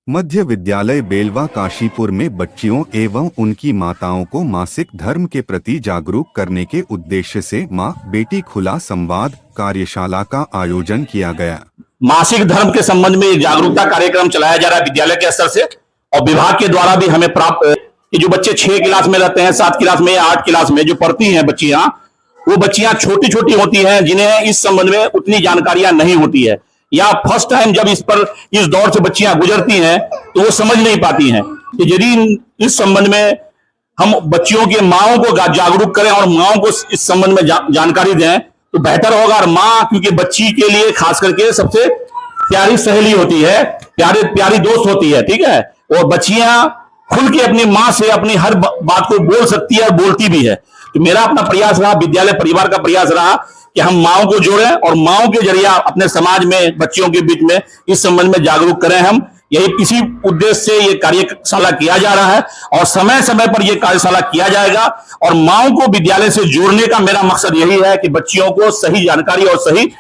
मध्य विद्यालय बेलवा काशीपुर में बच्चियों एवं उनकी माताओं को मासिक धर्म के प्रति जागरूक करने के उद्देश्य से माँ बेटी खुला संवाद कार्यशाला का आयोजन किया गया। मासिक धर्म के संबंध में जागरूकता कार्यक्रम चलाया जा रहा है विद्यालय के स्तर से और विभाग के द्वारा भी हमें प्राप्त कि जो बच्चे 6 क्लास में रहते हैं, 7 क्लास में या 8 क्लास में जो पढ़ती हैं बच्चियां, वो बच्चियां छोटी छोटी होती हैं जिन्हें इस संबंध में उतनी जानकारियां नहीं होती है या फर्स्ट टाइम जब इस दौर से बच्चियां गुजरती हैं तो वो समझ नहीं पाती हैं कि यदि इस संबंध में हम बच्चियों के माओं को जागरूक करें और माओं को इस संबंध में जानकारी दें तो बेहतर होगा। और माँ क्योंकि बच्ची के लिए खास करके सबसे प्यारी सहेली होती है, प्यारी दोस्त होती है, ठीक है। और बच्चियां खुल के अपनी माँ से अपनी हर बात को बोल सकती है और बोलती भी है। तो मेरा अपना प्रयास रहा, विद्यालय परिवार का प्रयास रहा कि हम माओं को जोड़ें और माओं के जरिए अपने समाज में बच्चियों के बीच में इस संबंध में जागरूक करें। हम यही किसी उद्देश्य से ये कार्यशाला किया जा रहा है और समय समय पर यह कार्यशाला किया जाएगा और माओं को विद्यालय से जोड़ने का मेरा मकसद यही है कि बच्चियों को सही जानकारी और सही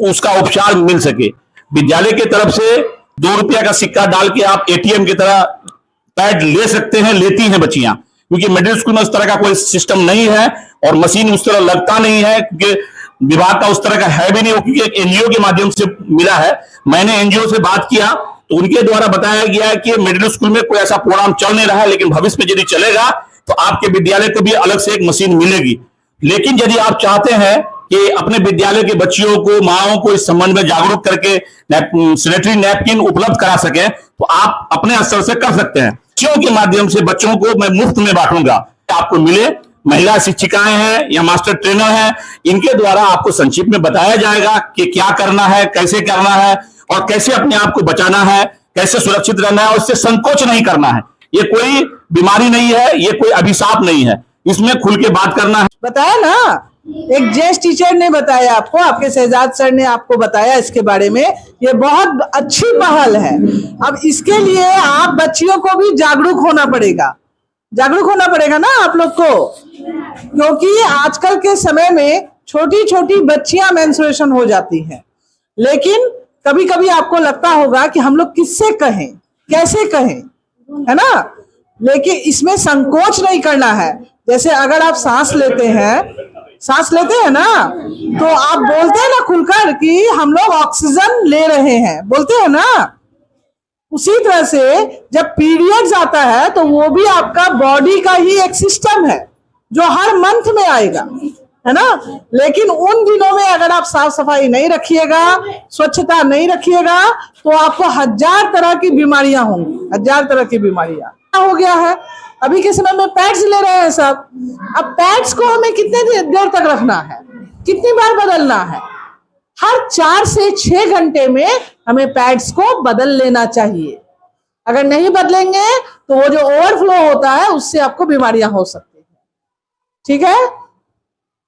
उसका उपचार मिल सके। विद्यालय की तरफ से 2 रुपया का सिक्का डाल के आप ATM की तरह पैड ले सकते हैं, लेती हैं बच्चियां, क्योंकि मिडिल स्कूल में उस तरह का कोई सिस्टम नहीं है और मशीन उस तरह लगता नहीं है क्योंकि विभाग का उस तरह का है भी नहीं, क्योंकि एक NGO के माध्यम से मिला है। मैंने NGO से बात किया तो उनके द्वारा बताया गया है कि मिडिल स्कूल में कोई ऐसा प्रोग्राम चल नहीं रहा है, लेकिन भविष्य में यदि चलेगा तो आपके विद्यालय को भी अलग से एक मशीन मिलेगी। लेकिन यदि आप चाहते हैं कि अपने विद्यालय के बच्चियों को, माओं को इस संबंध में जागरूक करके सैनिटरी नैपकिन उपलब्ध करा सकें तो आप अपने स्तर से कर सकते हैं। बच्चियों के माध्यम से बच्चों को मैं मुफ्त में बांटूंगा, आपको मिले। महिला शिक्षिकाएं हैं या मास्टर ट्रेनर हैं, इनके द्वारा आपको संक्षिप्त में बताया जाएगा कि क्या करना है, कैसे करना है और कैसे अपने आप को बचाना है, कैसे सुरक्षित रहना है और इससे संकोच नहीं करना है। ये कोई बीमारी नहीं है, ये कोई अभिशाप नहीं है, इसमें खुल के बात करना है। बताया ना, एक जेस्ट टीचर ने बताया आपको, आपके शहजाद सर ने आपको बताया इसके बारे में। ये बहुत अच्छी पहल है। अब इसके लिए आप बच्चियों को भी जागरूक होना पड़ेगा ना आप लोग को, क्योंकि आजकल के समय में छोटी छोटी बच्चियां मेंस्ट्रुएशन हो जाती हैं। लेकिन कभी कभी आपको लगता होगा कि हम लोग किससे कहें, कैसे कहें, है ना। लेकिन इसमें संकोच नहीं करना है। जैसे अगर आप सांस लेते हैं ना, तो आप बोलते हैं ना खुलकर कि हम लोग ऑक्सीजन ले रहे हैं, बोलते हैं ना। उसी तरह से जब पीरियड्स आता है तो वो भी आपका बॉडी का ही एक सिस्टम है जो हर मंथ में आएगा, है ना। लेकिन उन दिनों में अगर आप साफ सफाई नहीं रखिएगा, स्वच्छता नहीं रखिएगा, तो आपको 1000 तरह की बीमारियां होंगी, 1000 तरह की बीमारियां हो गया है। अभी के समय में पैड्स ले रहे हैं सब। अब पैड्स को हमें कितने देर तक रखना है, कितनी बार बदलना है? हर 4 से 6 घंटे में हमें पैड्स को बदल लेना चाहिए। अगर नहीं बदलेंगे तो वो जो ओवरफ्लो होता है उससे आपको बीमारियां हो सकती हैं, ठीक है।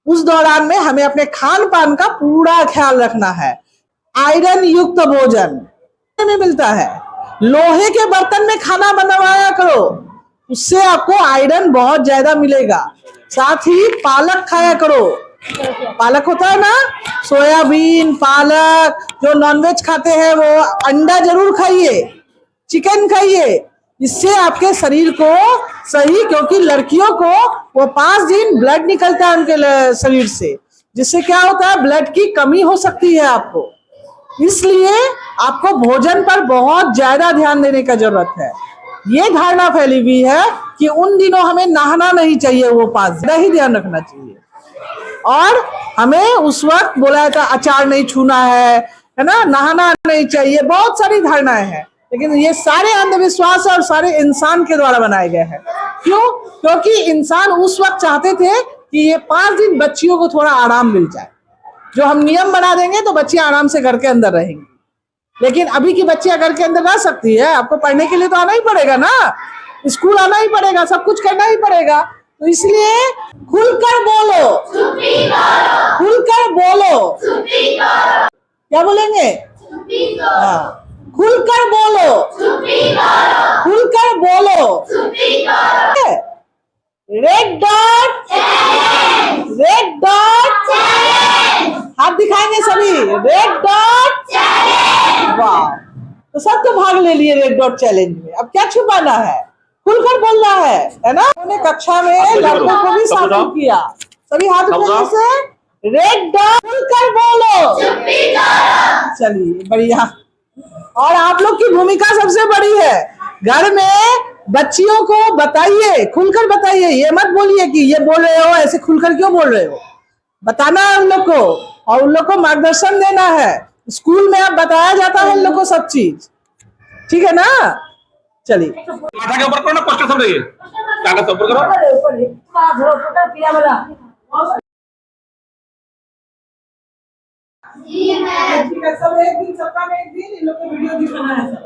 उस दौरान में हमें अपने खान पान का पूरा ख्याल रखना है। आयरन युक्त भोजन में मिलता है, लोहे के बर्तन में खाना बनवाया करो, उससे आपको आयरन बहुत ज्यादा मिलेगा। साथ ही पालक खाया करो, पालक होता है ना, सोयाबीन, पालक। जो नॉनवेज खाते हैं वो अंडा जरूर खाइए, चिकन खाइए, इससे आपके शरीर को सही, क्योंकि लड़कियों को वो 5 दिन ब्लड निकलता है उनके शरीर से, जिससे क्या होता है, ब्लड की कमी हो सकती है आपको। इसलिए आपको भोजन पर बहुत ज्यादा ध्यान देने का जरूरत है। ये धारणा फैली हुई है कि उन दिनों हमें नहाना नहीं चाहिए, वो 5 दिन ही ध्यान रखना चाहिए। और हमें उस वक्त बोला था अचार नहीं छूना है ना, नहाना नहीं चाहिए, बहुत सारी धारणाएं हैं। लेकिन ये सारे अंधविश्वास और सारे इंसान के द्वारा बनाए गए हैं। क्यों? क्योंकि इंसान उस वक्त चाहते थे कि ये 5 दिन बच्चियों को थोड़ा आराम मिल जाए। जो हम नियम बना देंगे तो बच्चियां आराम से घर के अंदर रहेंगी। लेकिन अभी की बच्चियां घर के अंदर रह सकती है, आपको पढ़ने के लिए तो आना ही पड़ेगा ना, स्कूल आना ही पड़ेगा, सब कुछ करना ही पड़ेगा। तो इसलिए खुलकर बोलो, खुलकर बोलो, क्या बोलेंगे? हाँ, खुलकर बोलो, खुलकर बोलो। रेड डॉट, रेड डॉट, हाथ दिखाएंगे सभी, रेड डॉट। वाह, तो सब तो भाग ले लिए रेड डॉट चैलेंज में। अब क्या छुपाना है, खुलकर बोलना है ना। उन्होंने कक्षा में लड़कों को भी शामिल किया। सभी हाथ उठाने से रेड डॉट खुलकर बोलो। चलिए बढ़िया। और आप लोग की भूमिका सबसे बड़ी है। घर में बच्चियों को बताइए, खुलकर बताइए। ये मत बोलिए कि ये बोल रहे हो, ऐसे खुलकर क्यों बोल रहे हो। बताना है उन लोग को और उन लोग को मार्गदर्शन देना है। स्कूल में अब बताया जाता है उन लोग को सब चीज, ठीक है ना। चलिए माथा के ऊपर करो ना, पोस्टर सब रहिए, कागज ऊपर करो। ठीक है, सब एक दिन, सप्ताह में एक दिन इन लोग को वीडियो दिखाना है सब।